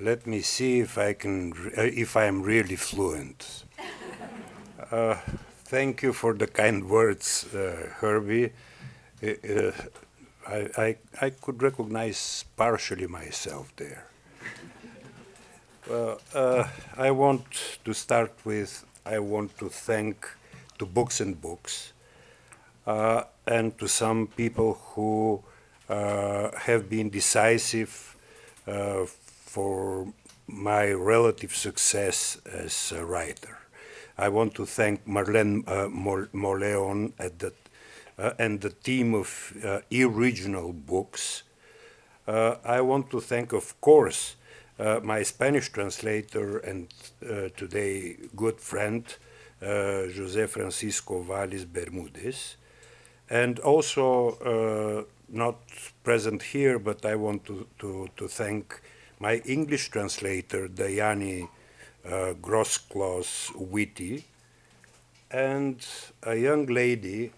Let me see if I can, if I am really fluent. Thank you for the kind words, Herbie. Uh, I could recognize partially myself there. Well, I want to start with, I want to thank to Books and Books and to some people who have been decisive for my relative success as a writer. I want to thank Marlene Moleon and the team of e-regional books. I want to thank, of course, my Spanish translator and today good friend, José Francisco Valles Bermudez, and also not present here, but I want to thank my English translator, Diane Grossklaus-Witty, and a young lady,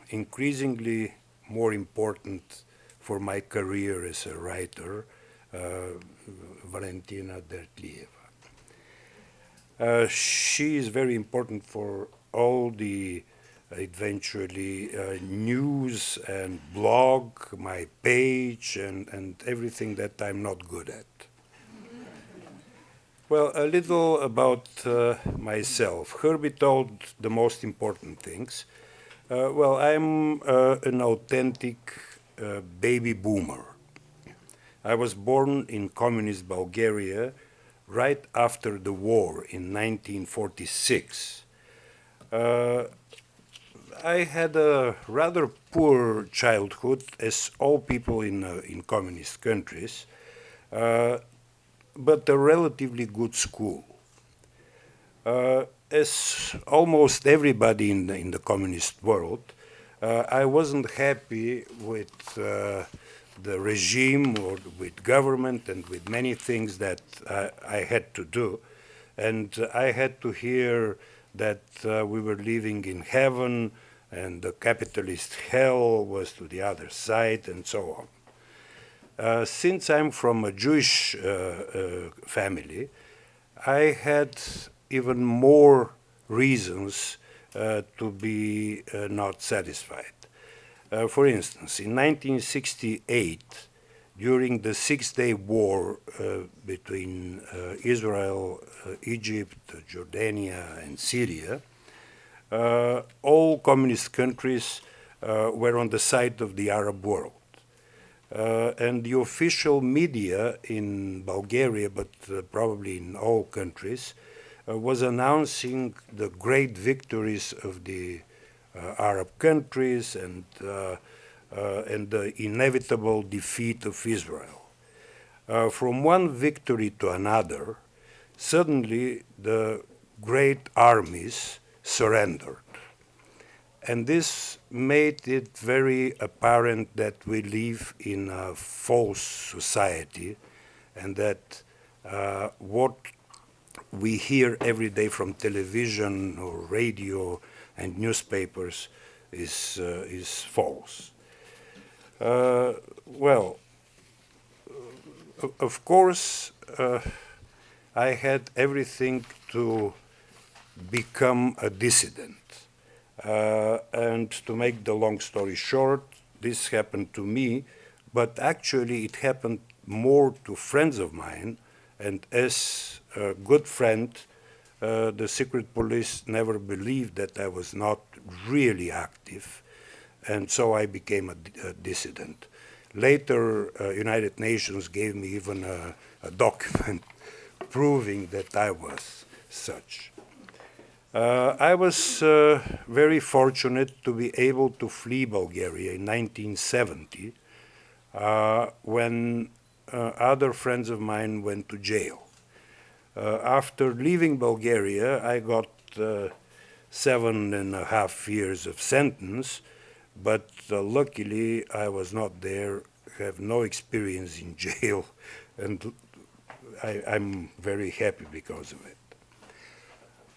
increasingly more important for my career as a writer, Valentina Dertlieva. She is very important for all the eventually news and blog, my page, and everything that I'm not good at. Well, a little about myself. Herbie told the most important things. Well, I'm an authentic baby boomer. I was born in communist Bulgaria right after the war in 1946. I had a rather poor childhood, as all people in communist countries, but a relatively good school. As almost everybody in the communist world, I wasn't happy with the regime or with government and with many things that I had to do. And I had to hear that we were living in heaven and the capitalist hell was to the other side and so on. Since I'm from a Jewish family, I had even more reasons to be not satisfied. For instance, in 1968, during the Six-Day War between Israel, Egypt, Jordania, and Syria, all communist countries were on the side of the Arab world. And the official media in Bulgaria, but probably in all countries, was announcing the great victories of the Arab countries and the inevitable defeat of Israel. From one victory to another, suddenly the great armies surrendered. And this made it very apparent that we live in a false society and that what we hear every day from television or radio and newspapers is false. Well, of course, I had everything to become a dissident. And to make the long story short, this happened to me, but actually it happened more to friends of mine, and as a good friend, the secret police never believed that I was not really active, and so I became a dissident. Later, United Nations gave me even a document proving that I was such. I was very fortunate to be able to flee Bulgaria in 1970 when other friends of mine went to jail. After leaving Bulgaria, I got 7.5 years of sentence, but luckily I was not there, have no experience in jail, and I'm very happy because of it.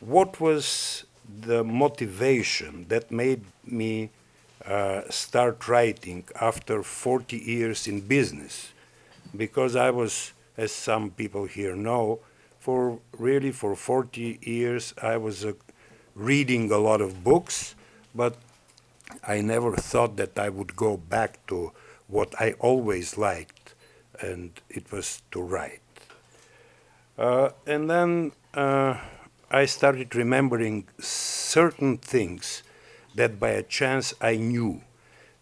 What was the motivation that made me start writing after 40 years in business? Because I was as some people here know, for 40 years I was reading a lot of books, but I never thought that I would go back to what I always liked, and it was to write. And then I started remembering certain things that by a chance I knew.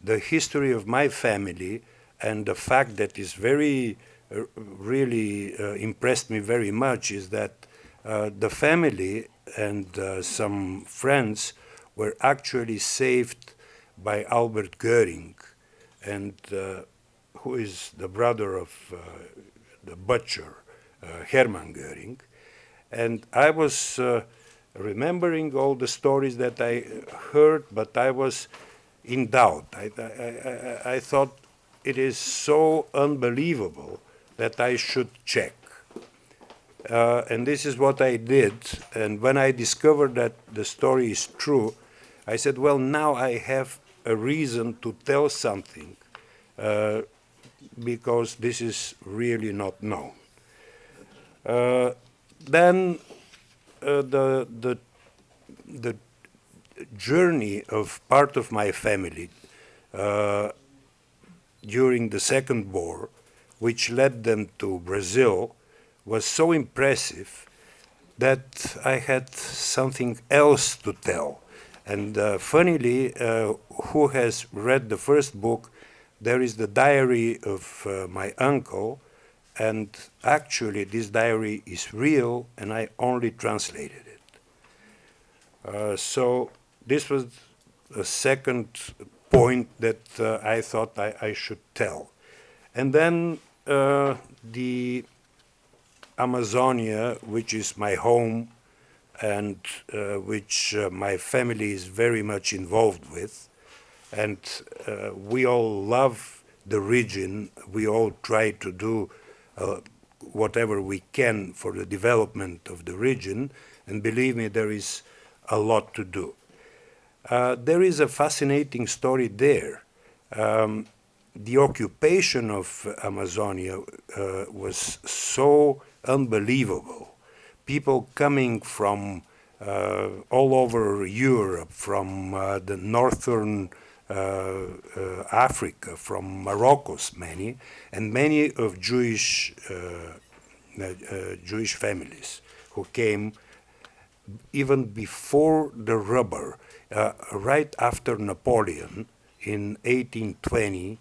The history of my family and the fact that is really impressed me very much is that the family and some friends were actually saved by Albert Goering, and who is the brother of the butcher, Hermann Goering. And I was remembering all the stories that I heard, but I was in doubt. I thought it is so unbelievable that I should check. And this is what I did. And when I discovered that the story is true, I said, well, now I have a reason to tell something because this is really not known. Then the journey of part of my family during the Second War, which led them to Brazil, was so impressive that I had something else to tell. And funnily, who has read the first book, there is the diary of my uncle, and actually this diary is real, and I only translated it. So this was a second point that I thought I should tell. And then the Amazonia, which is my home and which my family is very much involved with, and we all love the region. We all try to do whatever we can for the development of the region, and believe me, there is a lot to do. There is a fascinating story there. The occupation of Amazonia was so unbelievable. People coming from all over Europe, from the northern Africa, from Morocco, many, and many of Jewish families who came even before the rubber, right after Napoleon in 1820.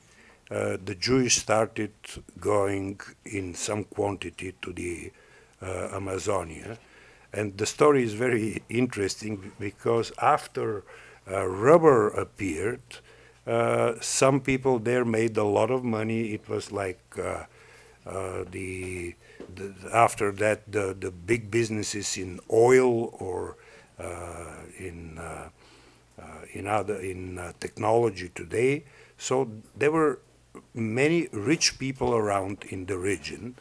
The Jews started going in some quantity to the Amazonia. And the story is very interesting because after rubber appeared, some people there made a lot of money. It was like after that the big businesses in oil or in technology today. So there were many rich people around in the region,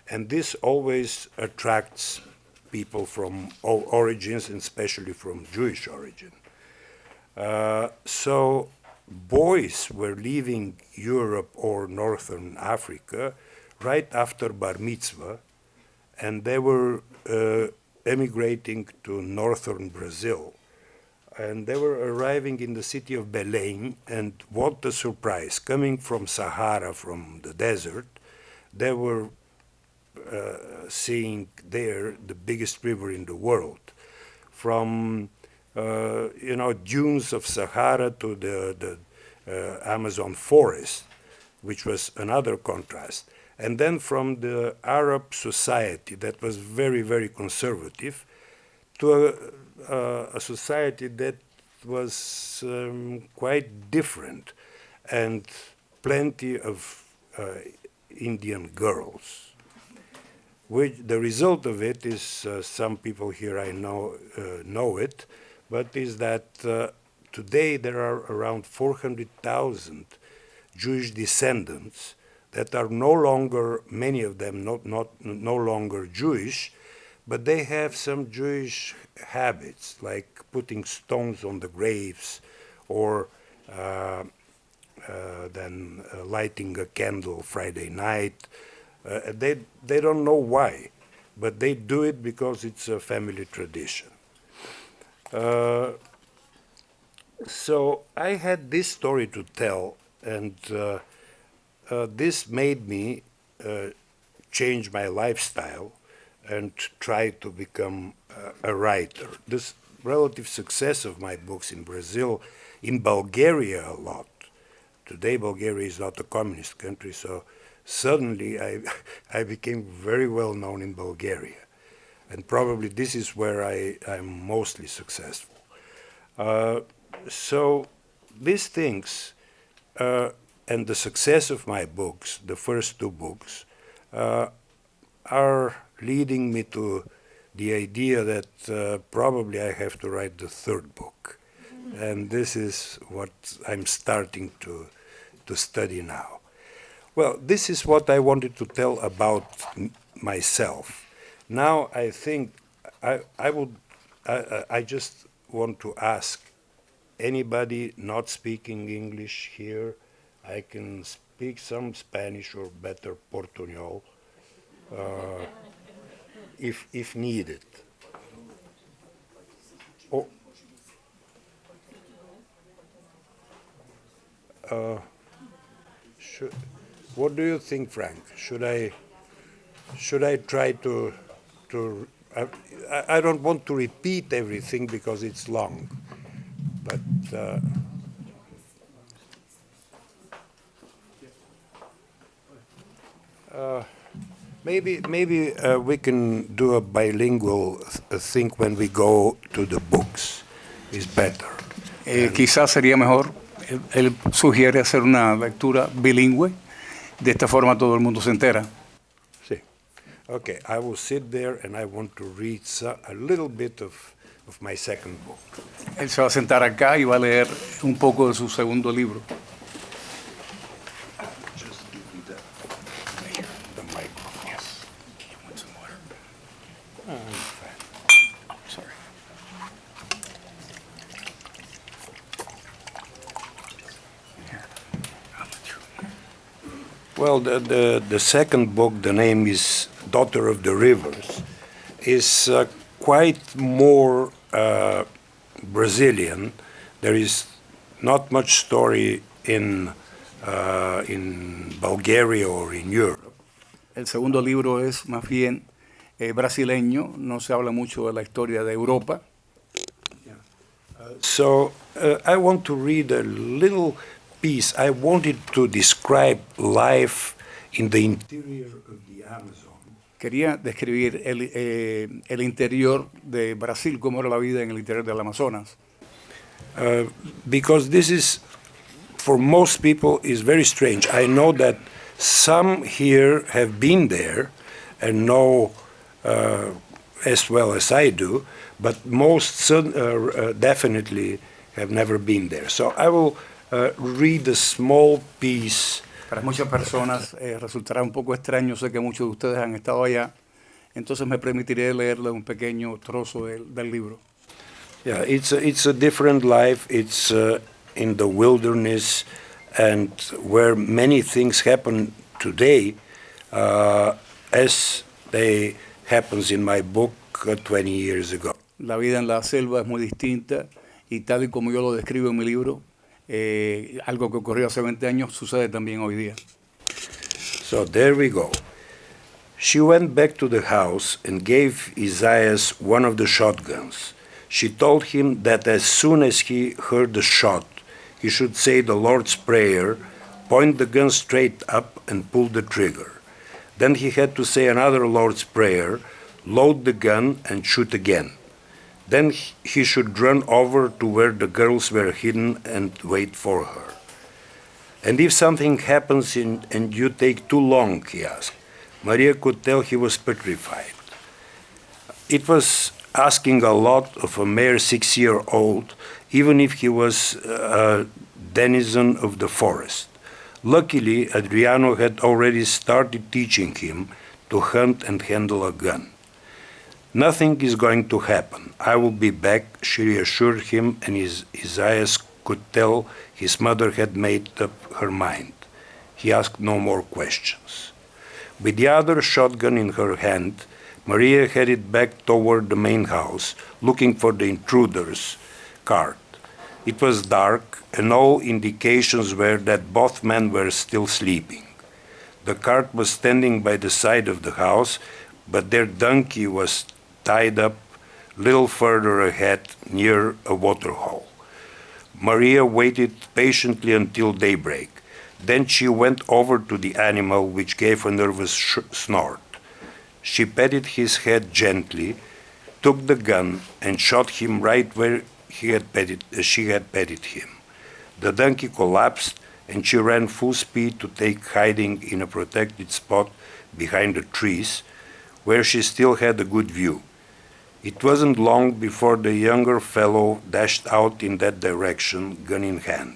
and this always attracts people from all origins, and especially from Jewish origin. So boys were leaving Europe or Northern Africa right after Bar Mitzvah, and they were emigrating to northern Brazil. And they were arriving in the city of Belém, and what a surprise, coming from Sahara, from the desert, they were seeing there the biggest river in the world. From dunes of Sahara to the Amazon forest, which was another contrast. And then from the Arab society that was very, very conservative to a society that was quite different, and plenty of Indian girls. The result of it is, some people here I know it, but is that today there are around 400,000 Jewish descendants that are no longer, many of them no longer Jewish, but they have some Jewish habits, like putting stones on the graves, or then lighting a candle Friday night, They don't know why, but they do it because it's a family tradition. So I had this story to tell, and this made me change my lifestyle and try to become a writer. This relative success of my books in Brazil, in Bulgaria a lot. Today Bulgaria is not a communist country, so suddenly I became very well known in Bulgaria. And probably this is where I'm mostly successful. So these things and the success of my books, the first two books, are leading me to the idea that probably I have to write the third book. And this is what I'm starting to study now. Well, this is what I wanted to tell about myself. Now I think I just want to ask anybody not speaking English here. I can speak some Spanish or better Portuñol if needed. Oh. What do you think, Frank? Should I try to I don't want to repeat everything because it's long, but maybe we can do a bilingual thing when we go to the books. It's better. Quizás sería mejor. Él sugiere hacer una lectura bilingüe. De esta forma todo el mundo se entera. Sí. Okay, I will sit there and I want to read a little bit of my second book. Él se va a sentar acá y va a leer un poco de su segundo libro. Just give me the microphone. Yes. You want some water? I'm fine. Oh, sorry. Well, the second book, the name is Daughter of the Rivers, is quite more Brazilian. There is not much story in Bulgaria or in Europe. El segundo libro es más bien brasileño, no se habla mucho de la historia de Europa. So I want to read a little piece. I wanted to describe life in the interior of the Amazon. Quería describir el interior de Brasil, cómo era la vida en el interior del Amazonas. Because this is, for most people, is very strange. I know that some here have been there and know as well as I do, but most definitely have never been there. So I will read a small piece. Para muchas personas resultará un poco extraño, sé que muchos de ustedes han estado allá, entonces me permitiré leerle un pequeño trozo del libro. Yeah, it's a different life. It's in the wilderness, and where many things happen today, as they happens in my book 20 years ago. La vida en la selva es muy distinta y tal y como yo lo describo en mi libro, algo que ocurrió hace 20 años sucede también hoy día. So there we go. She went back to the house and gave Isaiah one of the shotguns. She told him that as soon as he heard the shot, he should say the Lord's Prayer, point the gun straight up and pull the trigger. Then he had to say another Lord's Prayer, load the gun and shoot again. Then he should run over to where the girls were hidden and wait for her. And if something happens and you take too long, he asked. Maria could tell he was petrified. It was asking a lot of a mere 6-year-old, even if he was a denizen of the forest. Luckily, Adriano had already started teaching him to hunt and handle a gun. Nothing is going to happen. I will be back, she reassured him, and Isaiah could tell his mother had made up her mind. He asked no more questions. With the other shotgun in her hand, Maria headed back toward the main house, looking for the intruder's cart. It was dark, and all indications were that both men were still sleeping. The cart was standing by the side of the house, but their donkey was tied up a little further ahead near a waterhole. Maria waited patiently until daybreak. Then she went over to the animal, which gave a nervous snort. She patted his head gently, took the gun, and shot him right where she had patted him. The donkey collapsed, and she ran full speed to take hiding in a protected spot behind the trees, where she still had a good view. It wasn't long before the younger fellow dashed out in that direction, gun in hand.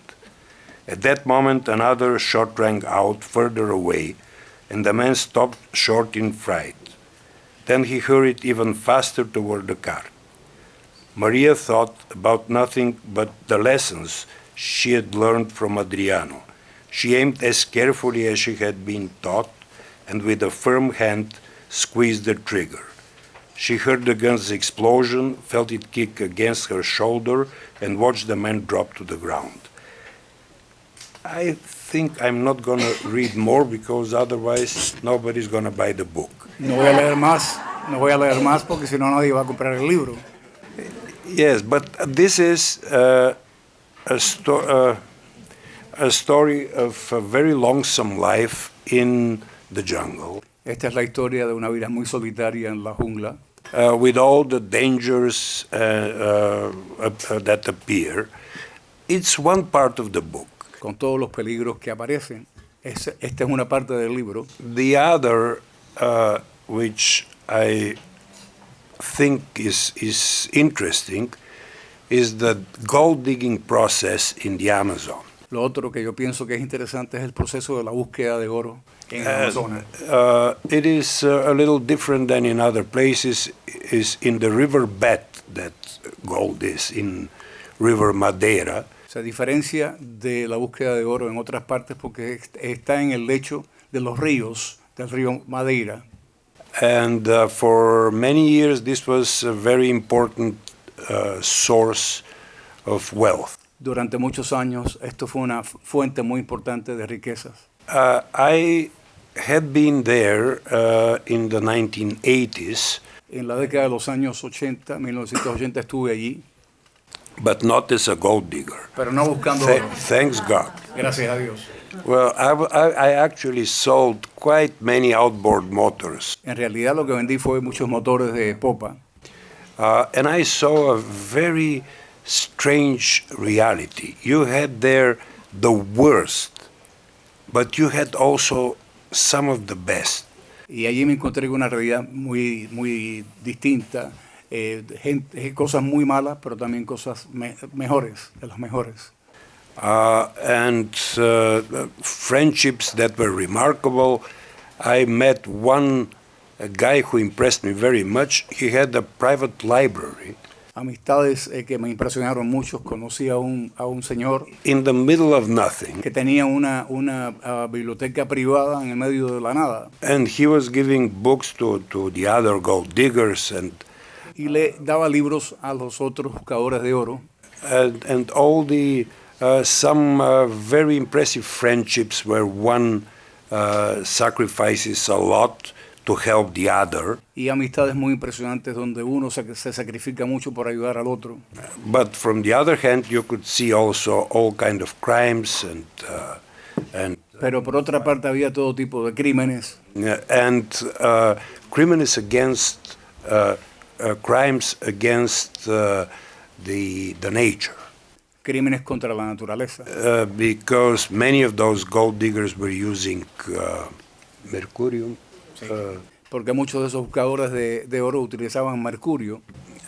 At that moment, another shot rang out further away, and the man stopped short in fright. Then he hurried even faster toward the car. Maria thought about nothing but the lessons she had learned from Adriano. She aimed as carefully as she had been taught, and with a firm hand squeezed the trigger. She heard the gun's explosion, felt it kick against her shoulder, and watched the man drop to the ground. I think I'm not going to read more because otherwise nobody's going to buy the book. No voy a leer más, no voy a leer más porque si no nadie va a comprar el libro. Yes, but this is a story of a very lonesome life in the jungle. Esta es la historia de una vida muy solitaria en la jungla. With all the dangers that appear. It's one part of the book. Con todos los peligros que aparecen. Esta es una parte del libro. The other, which I think is interesting, is the gold digging process in the Amazon. Lo otro que yo pienso que es interesante es el proceso de la búsqueda de oro en el Amazonas. It is a little different than in other places. Is in the river bed that gold is, in River Madeira. Se diferencia de la búsqueda de oro en otras partes porque está en el lecho de los ríos, del río Madeira. And for many years this was a very important source of wealth. Durante muchos años esto fue una fuente muy importante de riquezas. I had been there in the 1980s. En la década de los años 80, 1980 estuve allí. But not as a gold digger. Pero no buscando oro. Thanks God. Gracias a Dios. Well, I actually sold quite many outboard motors. En realidad lo que vendí fue muchos motores de popa. And I saw a very strange reality. You had there the worst, but you had also some of the best. Y allí me encontré con una realidad muy, muy distinta. Cosas muy malas, pero también cosas mejores, de las mejores. And friendships that were remarkable. I met one guy who impressed me very much. He had a private library. Amistades que me impresionaron mucho. Conocí a un señor in the middle of nothing. Que tenía una biblioteca privada en el medio de la nada. And he was giving books to the other gold diggers y le daba libros a los otros buscadores de oro. And all the some very impressive friendships where one sacrifices a lot to help the other. Y amistades muy impresionantes donde uno se sacrifica mucho por ayudar al otro. But from the other hand, you could see also all kind of crimes and. Pero por otra parte había todo tipo de crímenes. And crimes against crimes against the nature. Crímenes contra la naturaleza. Because many of those gold diggers were using mercurium. Sí. Porque muchos de esos buscadores de oro utilizaban mercurio.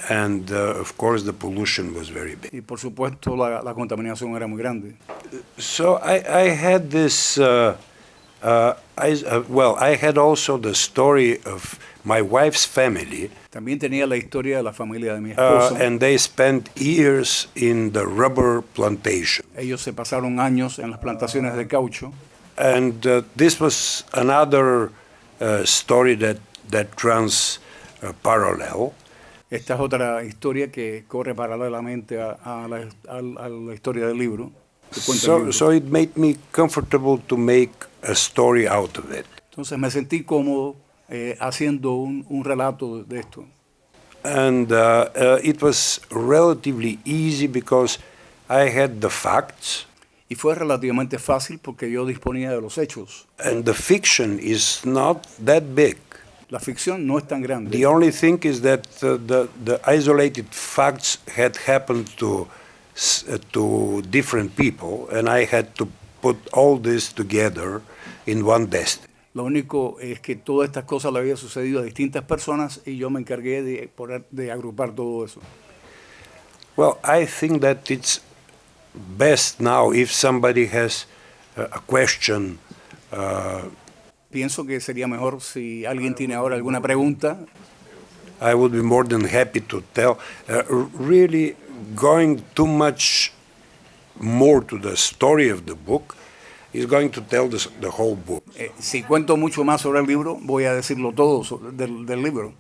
And of course the pollution was very big. Y por supuesto la contaminación era muy grande. So I had this. I had also the story of my wife's family. También tenía la historia de la familia de mi esposa. And they spent years in the rubber plantation. Ellos se pasaron años en las plantaciones de caucho. And this was another story that runs parallel. Esta es otra historia que corre paralelamente a la historia del libro. Que cuenta el libro. So it made me comfortable to make a story out of it. Entonces me sentí cómodo haciendo un relato de esto. And it was relatively easy because I had the facts. Y fue relativamente fácil porque yo disponía de los hechos. And the fiction is not that big. La ficción no es tan grande. The only thing is that the isolated facts had happened to different people, and I had to put all this together in one destiny. Lo único es que todas estas cosas le habían sucedido a distintas personas y yo me encargué de agrupar todo eso. Well, I think that it's best now if somebody has a question. Pienso que sería mejor si alguien tiene ahora alguna pregunta. I would be more than happy to tell. Really going too much more to the story of the book is going to tell the whole book. Si cuento mucho más sobre el libro, voy a decirlo todo del libro.